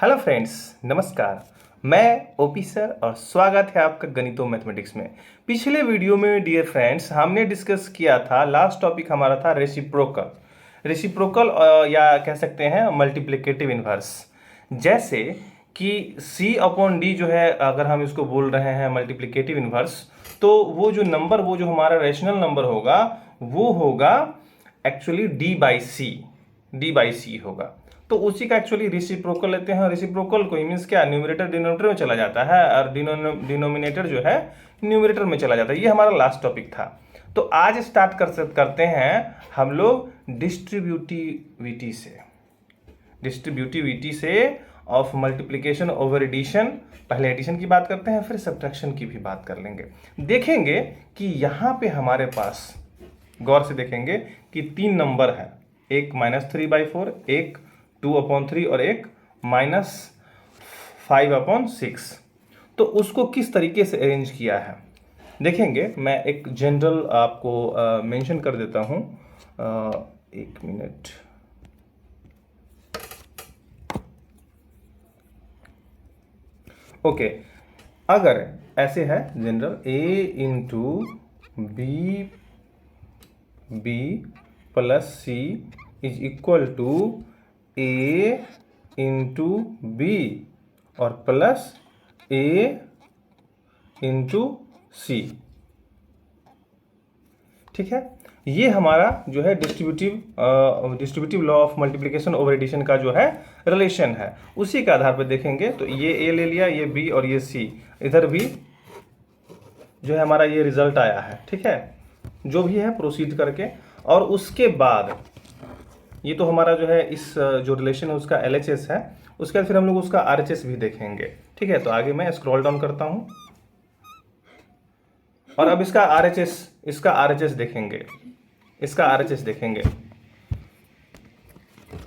Hello friends, नमस्कार। मैं OP sir और स्वागत है आपका गणितों मैथमेटिक्स में। पिछले वीडियो में डियर फ्रेंड्स हमने डिस्कस किया था, लास्ट टॉपिक हमारा था रेसिप्रोकल या कह सकते हैं मल्टीप्लिकेटिव इन्वर्स। जैसे कि C अपॉन डी जो है, अगर हम इसको बोल रहे हैं मल्टीप्लिकेटिव इन्वर्स, तो वो जो हमारा रेशनल नंबर होगा वो होगा एक्चुअली डी बाई सी होगा। तो उसी का एक्चुअली रेसिप्रोकल लेते हैं। रेसिप्रोकल को मीन्स क्या, न्यूमरेटर डिनोमिनेटर में चला जाता है और डिनोमिनेटर जो है न्यूमरेटर में चला जाता है। ये हमारा लास्ट टॉपिक था। तो आज स्टार्ट करते हैं हम लोग डिस्ट्रीब्यूटिविटी से ऑफ मल्टीप्लिकेशन ओवर एडिशन। पहले एडिशन की बात करते हैं, फिर सब्ट्रैक्शन की भी बात कर लेंगे। देखेंगे कि यहाँ पे हमारे पास गौर से देखेंगे कि तीन नंबर है, एक -3/4, एक 2/3 और एक -5/6। तो उसको किस तरीके से अरेंज किया है देखेंगे। मैं एक जनरल आपको मेंशन कर देता हूं। एक मिनट। ओके, अगर ऐसे है general a into b plus c is equal to a into b और प्लस a इंटू सी। ठीक है, ये हमारा जो है distributive law of multiplication over addition का जो है रिलेशन है। उसी के आधार पर देखेंगे तो ये a ले लिया, ये b और ये c, इधर भी जो है हमारा ये रिजल्ट आया है। ठीक है, जो भी है प्रोसीड करके, और उसके बाद ये तो हमारा जो है इस जो रिलेशन है उसका LHS है। उसके बाद फिर हम लोग उसका RHS भी देखेंगे। ठीक है, तो आगे मैं स्क्रॉल डाउन करता हूं और अब इसका RHS देखेंगे।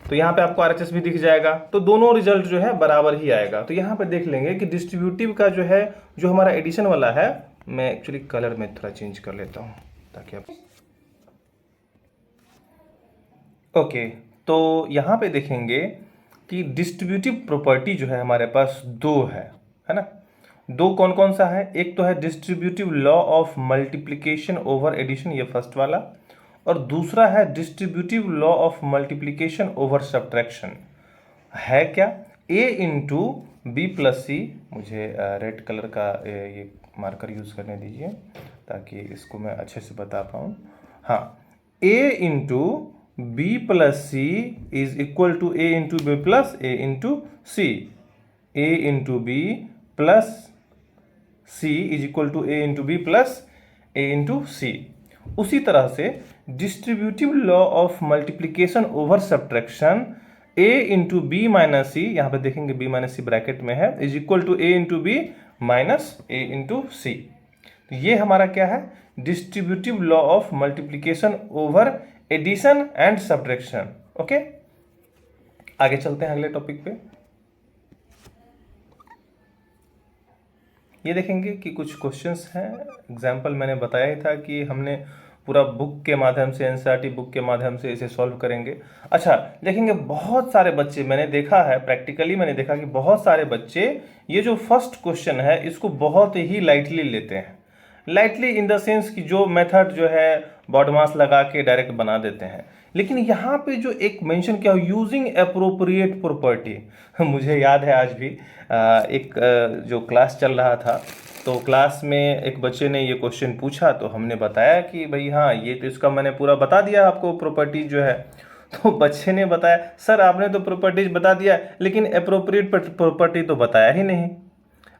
तो यहाँ पे आपको RHS भी दिख जाएगा, तो दोनों रिजल्ट जो है बराबर ही आएगा। तो यहाँ पे देख लेंगे कि डिस्ट्रीब्यूटिव का जो है, जो हमारा एडिशन वाला है, मैं एक्चुअली कलर में थोड़ा चेंज कर लेता हूँ ताकि आप ओके। तो यहाँ पे देखेंगे कि डिस्ट्रीब्यूटिव प्रॉपर्टी जो है हमारे पास दो है ना। दो कौन कौन सा है? एक तो है distributive law of multiplication over addition, ये फर्स्ट वाला, और दूसरा है distributive law of multiplication over subtraction. है क्या? a into b plus c. मुझे रेड कलर का ये मार्कर यूज करने दीजिए ताकि इसको मैं अच्छे से बता पाऊँ। हाँ, a into b plus c is equal to a into b plus a into c. a into b plus c is equal to a into b plus a into c. उसी तरह से distributive law of multiplication over subtraction, a into b minus c, यहाँ पे देखेंगे b minus c bracket में है, is equal to a into b minus a into c. तो ये हमारा क्या है? Distributive law of multiplication over addition and subtraction. Okay, आगे चलते हैं अगले टॉपिक पे। ये देखेंगे कि कुछ क्वेश्चंस हैं। एग्जाम्पल मैंने बताया ही था कि हमने पूरा बुक के माध्यम से, एनसीईआरटी बुक के माध्यम से इसे सॉल्व करेंगे। अच्छा, देखेंगे बहुत सारे बच्चे, मैंने देखा है प्रैक्टिकली, मैंने देखा कि बहुत सारे बच्चे ये जो फर्स्ट क्वेश्चन है इसको बहुत ही लाइटली लेते हैं। लाइटली इन द सेंस कि जो मेथड जो है बॉड मास लगा के डायरेक्ट बना देते हैं। लेकिन यहाँ पे जो एक मेंशन किया, यूजिंग अप्रोप्रिएट प्रॉपर्टी, मुझे याद है आज भी एक जो क्लास चल रहा था, तो क्लास में एक बच्चे ने ये क्वेश्चन पूछा, तो हमने बताया कि भाई हाँ, ये तो इसका मैंने पूरा बता दिया आपको प्रॉपर्टीज जो है। तो बच्चे ने बताया, सर आपने तो प्रॉपर्टीज बता दिया लेकिन अप्रोप्रिएट प्रॉपर्टी तो बताया ही नहीं।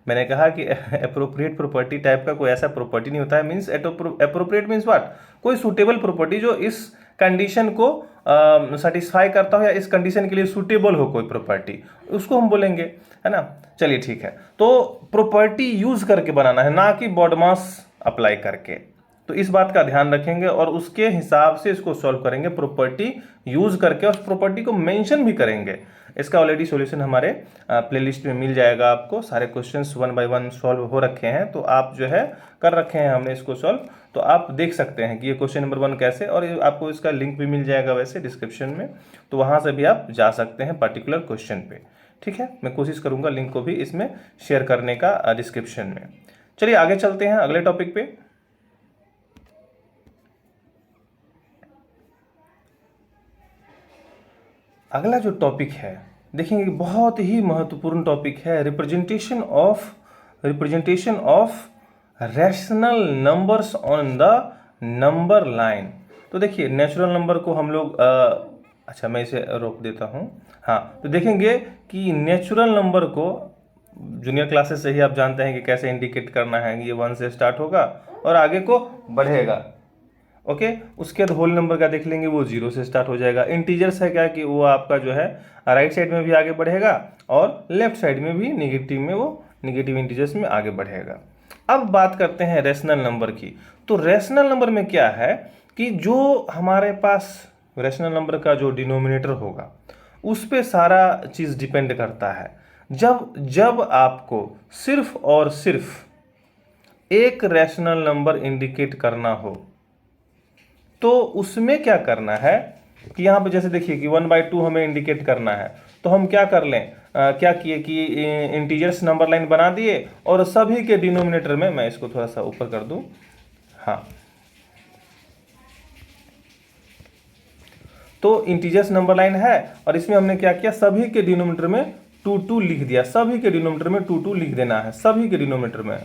मैंने कहा कि अप्रोप्रिएट प्रॉपर्टी टाइप का कोई ऐसा प्रॉपर्टी नहीं होता है। Means appropriate means what? कोई सूटेबल प्रॉपर्टी जो इस कंडीशन को सेटिस्फाई करता हो या इस कंडीशन के लिए सूटेबल हो, कोई प्रॉपर्टी, उसको हम बोलेंगे, है ना। चलिए ठीक है, तो प्रॉपर्टी यूज करके बनाना है, ना कि बॉड मास अप्लाई करके। तो इस बात का ध्यान रखेंगे और उसके हिसाब से इसको सॉल्व करेंगे, प्रॉपर्टी यूज करके, और प्रॉपर्टी को मेंशन भी करेंगे। इसका ऑलरेडी सॉल्यूशन हमारे प्लेलिस्ट में मिल जाएगा आपको। सारे क्वेश्चंस 1 बाय 1 सॉल्व हो रखे हैं, तो आप जो है कर रखे हैं हमने इसको सॉल्व, तो आप देख सकते हैं कि ये क्वेश्चन नंबर 1 कैसे, और आपको इसका लिंक भी मिल जाएगा वैसे डिस्क्रिप्शन में, तो वहाँ से भी आप जा सकते हैं पर्टिकुलर क्वेश्चन पे। ठीक है, मैं कोशिश करूंगा लिंक को भी इसमें शेयर करने का डिस्क्रिप्शन में। चलिए आगे चलते हैं अगले टॉपिक पे। अगला जो टॉपिक है देखेंगे, बहुत ही महत्वपूर्ण टॉपिक है, representation of rational numbers on the number line. तो देखिए नेचुरल नंबर को हम लोग अच्छा मैं इसे रोक देता हूँ। हाँ, तो देखेंगे कि नेचुरल नंबर को जूनियर क्लासेस से ही आप जानते हैं कि कैसे इंडिकेट करना है। ये 1 से स्टार्ट होगा और आगे को बढ़ेगा। ओके, उसके बाद होल नंबर का देख लेंगे, वो 0 से स्टार्ट हो जाएगा। इंटीजर्स है क्या कि वो आपका जो है राइट साइड में भी आगे बढ़ेगा और लेफ्ट साइड में भी नेगेटिव में वो नेगेटिव इंटीजर्स में आगे बढ़ेगा। अब बात करते हैं रेशनल नंबर की। तो रेशनल नंबर में क्या है कि जो हमारे पास रेशनल नंबर का जो डिनोमिनेटर होगा उस पे सारा चीज़ डिपेंड करता है। जब आपको सिर्फ और सिर्फ एक रेशनल नंबर इंडिकेट करना हो तो उसमें क्या करना है कि यहाँ पे जैसे देखिए कि 1/2 हमें इंडिकेट करना है, तो हम क्या कर लें, क्या किए कि इंटीजर्स नंबर लाइन बना दिए और सभी के डिनोमिनेटर में, मैं इसको थोड़ा सा ऊपर कर दूं, हाँ, तो इंटीजर्स नंबर लाइन है और इसमें हमने क्या किया, सभी के डिनोमिनेटर में 2 लिख दिया। सभी के डिनोमिनेटर में 2 लिख देना है, सभी के डिनोमिनेटर में।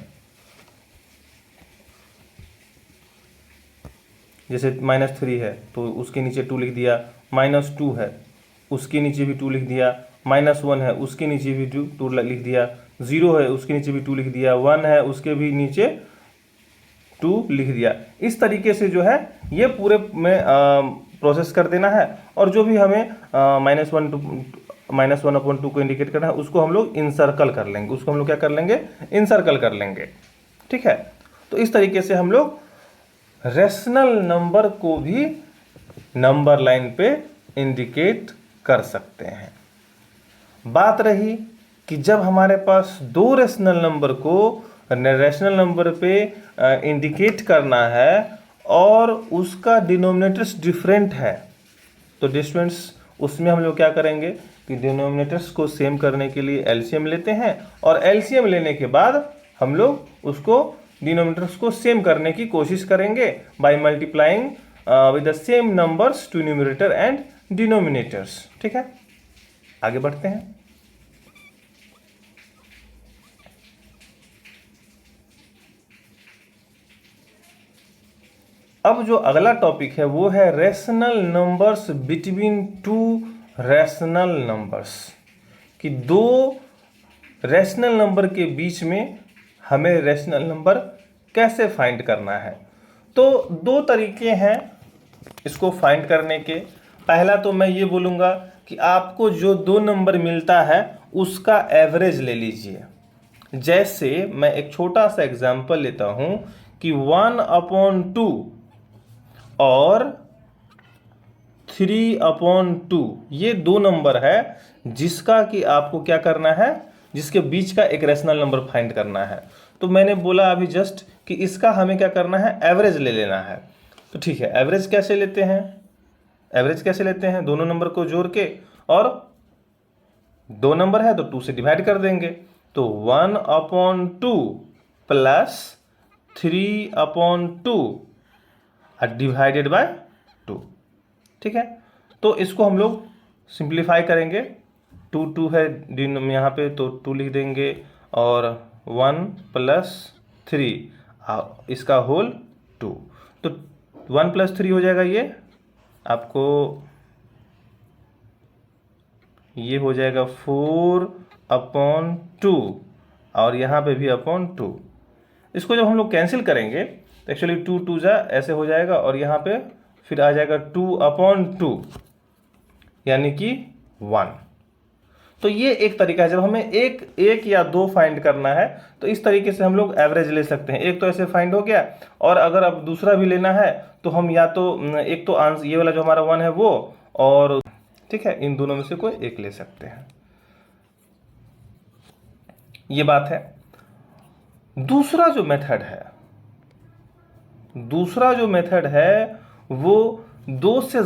जैसे -3 है तो उसके नीचे 2 लिख दिया, -2 है उसके नीचे भी 2 लिख दिया, -1 है उसके नीचे भी 2 लिख दिया, 0 है उसके नीचे भी 2 लिख दिया, 1 है उसके भी नीचे 2 लिख दिया। इस तरीके से जो है ये पूरे में प्रोसेस कर देना है और जो भी हमें -1/2 को इंडिकेट करना है उसको हम लोग इनसर्कल कर लेंगे, उसको हम लोग क्या कर लेंगे, इनसर्कल कर लेंगे। ठीक है, तो इस तरीके से हम लोग रेशनल नंबर को भी नंबर लाइन पे इंडिकेट कर सकते हैं। बात रही कि जब हमारे पास दो रेशनल नंबर को रेशनल नंबर पे इंडिकेट करना है और उसका डिनोमिनेटर्स डिफरेंट है, तो डिफरेंस उसमें हम लोग क्या करेंगे कि डिनोमिनेटर्स को सेम करने के लिए एलसीएम लेते हैं और एलसीएम लेने के बाद हम लोग उसको डिनोमिनेटर्स को सेम करने की कोशिश करेंगे by multiplying with the same numbers to numerator and denominators. ठीक है, आगे बढ़ते हैं। अब जो अगला टॉपिक है वो है rational numbers between two rational numbers, कि दो रेशनल नंबर के बीच में हमें रेशनल नंबर कैसे फाइंड करना है। तो दो तरीके हैं इसको फाइंड करने के। पहला तो मैं ये बोलूँगा कि आपको जो दो नंबर मिलता है उसका एवरेज ले लीजिए। जैसे मैं एक छोटा सा एग्जांपल लेता हूँ कि 1/2 और 3/2 ये दो नंबर है जिसका कि आपको क्या करना है, जिसके बीच का एक रेशनल नंबर फाइंड करना है। तो मैंने बोला अभी जस्ट कि इसका हमें क्या करना है, एवरेज ले लेना है। तो ठीक है, एवरेज कैसे लेते हैं, एवरेज कैसे लेते हैं, दोनों नंबर को जोड़ के, और दो नंबर है तो 2 से डिवाइड कर देंगे। तो 1/2 प्लस 3/2 डिवाइडेड बाय 2। ठीक है, तो इसको हम लोग सिंप्लीफाई करेंगे। 2 है यहाँ पे तो 2 लिख देंगे और 1 + 3 इसका होल 2, तो 1 + 3 हो जाएगा, ये हो जाएगा 4/2 और यहाँ पे भी /2। इसको जब हम लोग कैंसिल करेंगे तो एक्चुअली 2 2 ऐसे हो जाएगा और यहाँ पे फिर आ जाएगा 2/2 यानी कि 1। तो ये एक तरीका है, जब हमें एक या दो फाइंड करना है तो इस तरीके से हम लोग एवरेज ले सकते हैं। एक तो ऐसे फाइंड हो गया, और अगर अब दूसरा भी लेना है तो हम या तो एक तो आंसर ये वाला जो हमारा 1 है वो, और ठीक है, इन दोनों में से कोई एक ले सकते हैं। ये बात है। दूसरा जो मेथड है वो दो से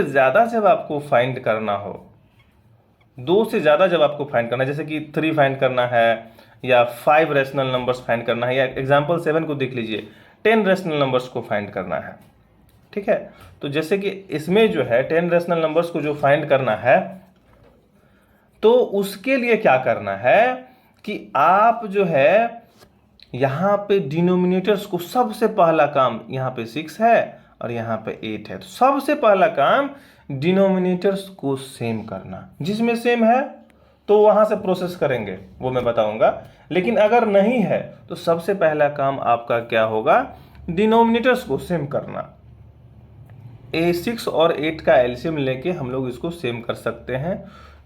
ज्यादा जब आपको फाइंड करना हो, दो से ज़्यादा जब आपको फाइंड करना है, जैसे कि 3 फाइंड करना है या 5 रैशनल नंबर्स फाइंड करना है, या एग्जाम्पल 7 को देख लीजिए 10 रैशनल नंबर्स को फाइंड करना है, ठीक है। तो जैसे कि इसमें जो है 10 रैशनल नंबर्स को जो फाइंड करना है, तो उसके लिए क्या करना है कि आप जो है यहाँ पे डिनोमिनेटर्स को, सबसे पहला काम, यहाँ पे 6 है और यहाँ पे 8 है, तो सबसे पहला काम डिनोमिनेटर्स को सेम करना। जिसमें सेम है तो वहाँ से प्रोसेस करेंगे, वो मैं बताऊंगा। लेकिन अगर नहीं है तो सबसे पहला काम आपका क्या होगा, डिनोमिनेटर्स को सेम करना। 6 और 8 का एलसीएम लेके हम लोग इसको सेम कर सकते हैं।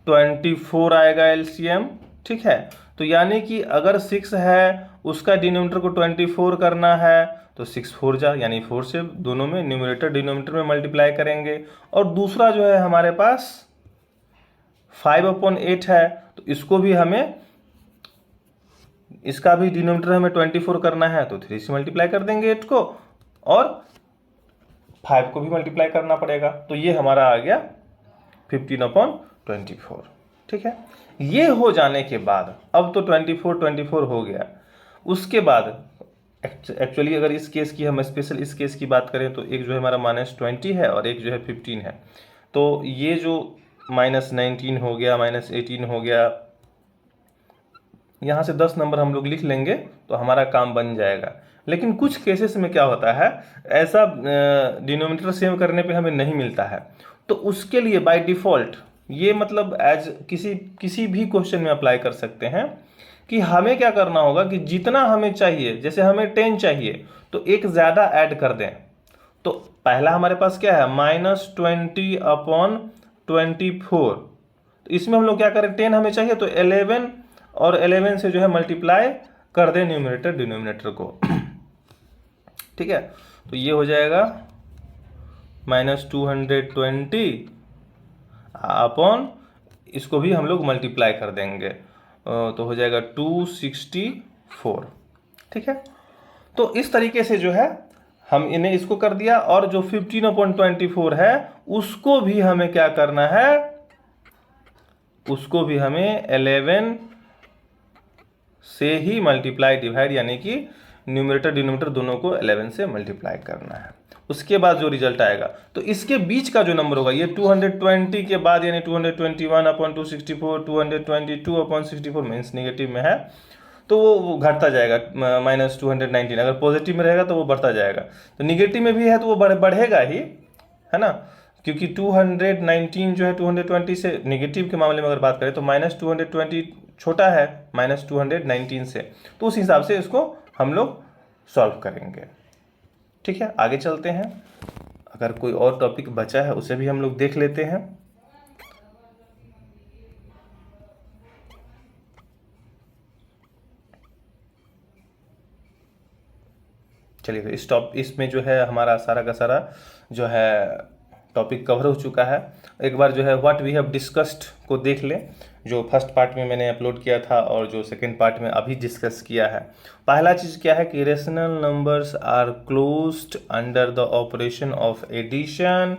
24 आएगा एलसीएम, ठीक है। तो यानी कि अगर 6 है उसका डिनोमिनेटर को 24 करना है तो 6 4 जा, यानी 4 से दोनों में न्यूमरेटर डिनोमिनेटर में मल्टीप्लाई करेंगे। और दूसरा जो है हमारे पास 5/8 है, तो इसको भी हमें, इसका भी डिनोमिनेटर हमें 24 करना है, तो 3 से मल्टीप्लाई कर देंगे 8 को, और 5 को भी मल्टीप्लाई करना पड़ेगा। तो ये हमारा आ गया 15/24, ठीक है। ये हो जाने के बाद, अब तो 24 हो गया, उसके बाद एक्चुअली अगर इस केस की हम स्पेशल इस केस की बात करें तो एक जो है हमारा -20 है और एक जो है 15 है। तो ये जो -19 हो गया, -18 हो गया, यहाँ से 10 नंबर हम लोग लिख लेंगे तो हमारा काम बन जाएगा। लेकिन कुछ केसेस में क्या होता है, ऐसा डिनोमिनेटर सेव करने पे हमें नहीं मिलता है, तो उसके लिए बाय डिफ़ॉल्ट ये मतलब एज किसी भी क्वेश्चन में अप्लाई कर सकते हैं कि हमें क्या करना होगा कि जितना हमें चाहिए, जैसे हमें 10 चाहिए तो एक ज़्यादा ऐड कर दें। तो पहला हमारे पास क्या है, -20/24, तो इसमें हम लोग क्या करें, 10 हमें चाहिए तो 11 और 11 से जो है मल्टीप्लाई कर दें न्यूमरेटर डिनोमिनेटर को, ठीक है। तो ये हो जाएगा -220 अपॉन, इसको भी हम लोग मल्टीप्लाई कर देंगे, तो हो जाएगा 264, ठीक है। तो इस तरीके से जो है हम इन्हें इसको कर दिया, और जो 15/24 है उसको भी हमें क्या करना है, उसको भी हमें 11 से ही मल्टीप्लाई डिवाइड, यानी कि न्यूमरेटर डिनोमिनेटर दोनों को 11 से मल्टीप्लाई करना है। उसके बाद जो रिजल्ट आएगा, तो इसके बीच का जो नंबर होगा, ये 220 के बाद यानी 221/264, 222/64 मीन्स नेगेटिव में है, तो वो घटता जाएगा, -219। अगर पॉजिटिव में रहेगा तो वो बढ़ता जाएगा, तो निगेटिव में भी है तो वो बढ़ेगा ही, है ना, क्योंकि 219 जो है 220 से, निगेटिव के मामले में अगर बात करें तो -220 छोटा है -219 से, तो उस हिसाब से इसको हम लोग सॉल्व करेंगे, ठीक है। आगे चलते हैं, अगर कोई और टॉपिक बचा है उसे भी हम लोग देख लेते हैं। चलिए, तो इसमें जो है हमारा सारा का सारा जो है टॉपिक कवर हो चुका है। एक बार जो है व्हाट वी हैव डिस्कस्ड को देख लें, जो फर्स्ट पार्ट में मैंने अपलोड किया था और जो सेकंड पार्ट में अभी डिस्कस किया है। पहला चीज़ क्या है कि rational numbers are closed under the operation of addition,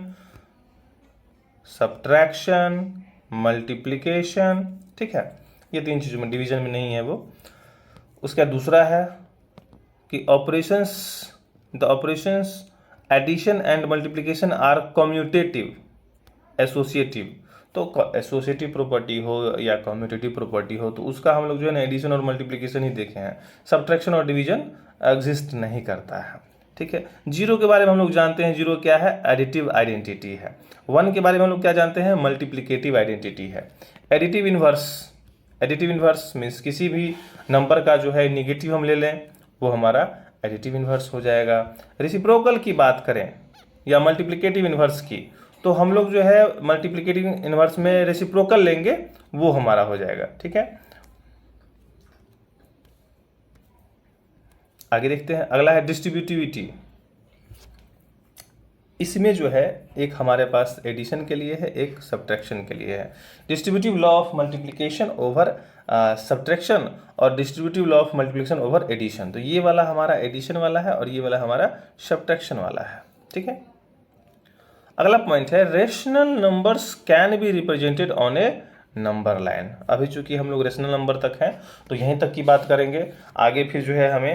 subtraction, multiplication, ठीक है। ये 3 चीज़ों में, डिवीजन में नहीं है वो। उसका दूसरा है कि the operations addition and multiplication are commutative, associative. तो एसोसिएटिव प्रॉपर्टी हो या कम्यूटेटिव प्रॉपर्टी हो, तो उसका हम लोग जो है ना एडिशन और मल्टीप्लिकेशन ही देखे हैं। सब्ट्रैक्शन और डिवीजन एग्जिस्ट नहीं करता है, ठीक है। जीरो के बारे में हम लोग जानते हैं, जीरो क्या है, एडिटिव आइडेंटिटी है। 1 के बारे में हम लोग क्या जानते हैं, मल्टीप्लिकेटिव आइडेंटिटी है। एडिटिव इन्वर्स मीन्स किसी भी नंबर का जो है निगेटिव हम ले लें, वो हमारा एडिटिव इन्वर्स हो जाएगा। रेसिप्रोकल की बात करें या मल्टीप्लिकेटिव इन्वर्स की, तो हम लोग जो है मल्टीप्लिकेटिव इन्वर्स में रेसिप्रोकल लेंगे, वो हमारा हो जाएगा, ठीक है। आगे देखते हैं, अगला है डिस्ट्रीब्यूटिविटी। इसमें जो है एक हमारे पास एडिशन के लिए है, एक सब्ट्रैक्शन के लिए है। Distributive law of multiplication over subtraction और distributive law of multiplication over addition. तो ये वाला हमारा एडिशन वाला है और ये वाला हमारा सब्ट्रैक्शन वाला है, ठीक है। अगला पॉइंट है rational numbers can be represented on A number line. अभी चूंकि हम लोग रेशनल नंबर तक हैं तो यहीं तक की बात करेंगे। आगे फिर जो है हमें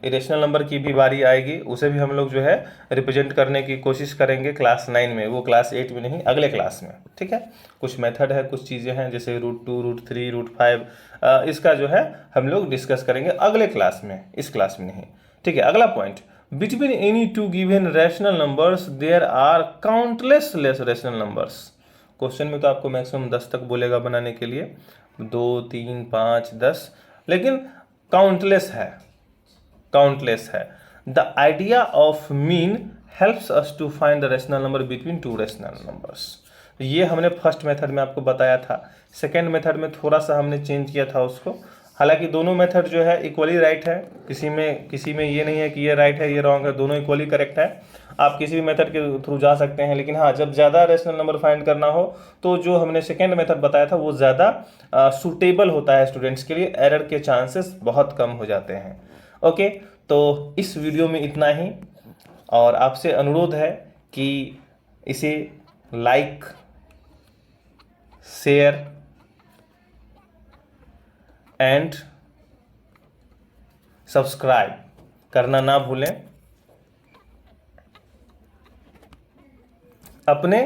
इरेशनल नंबर की भी बारी आएगी, उसे भी हम लोग जो है रिप्रेजेंट करने की कोशिश करेंगे क्लास 9 में, वो क्लास 8 में नहीं, अगले क्लास में। ठीक है, कुछ मेथड है, कुछ चीज़ें हैं जैसे √2, √3, √5, इसका जो है हम लोग डिस्कस करेंगे अगले क्लास में, इस क्लास में नहीं। ठीक है, अगला point, between any two given rational numbers there are countless less rational numbers. Question में तो आपको मैक्सिमम 10 तक बोलेगा बनाने के लिए, 2, 3, 5, 10, लेकिन काउंटलेस है, काउंटलेस है। The idea of mean helps us to find the rational number between two rational numbers. ये हमने फर्स्ट मेथड में आपको बताया था। सेकेंड मेथड में थोड़ा सा हमने चेंज किया था उसको। हालांकि दोनों मेथड जो है इक्वली राइट है, किसी में ये नहीं है कि ये राइट है ये रॉन्ग है, दोनों इक्वली करेक्ट है। आप किसी भी मेथड के थ्रू जा सकते हैं, लेकिन हाँ, जब ज़्यादा रेशनल नंबर फाइंड करना हो तो जो हमने सेकेंड मेथड बताया था वो ज़्यादा सूटेबल होता है स्टूडेंट्स के लिए, एरर के चांसेस बहुत कम हो जाते हैं। ओके, तो इस वीडियो में इतना ही, और आपसे अनुरोध है कि इसे लाइक, शेयर एंड सब्सक्राइब करना ना भूलें अपने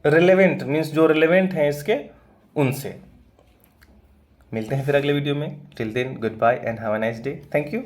रिलेवेंट, मीन्स जो रिलेवेंट हैं इसके, उनसे। मिलते हैं फिर अगले वीडियो में। Till then, good bye and have a nice day. Thank you.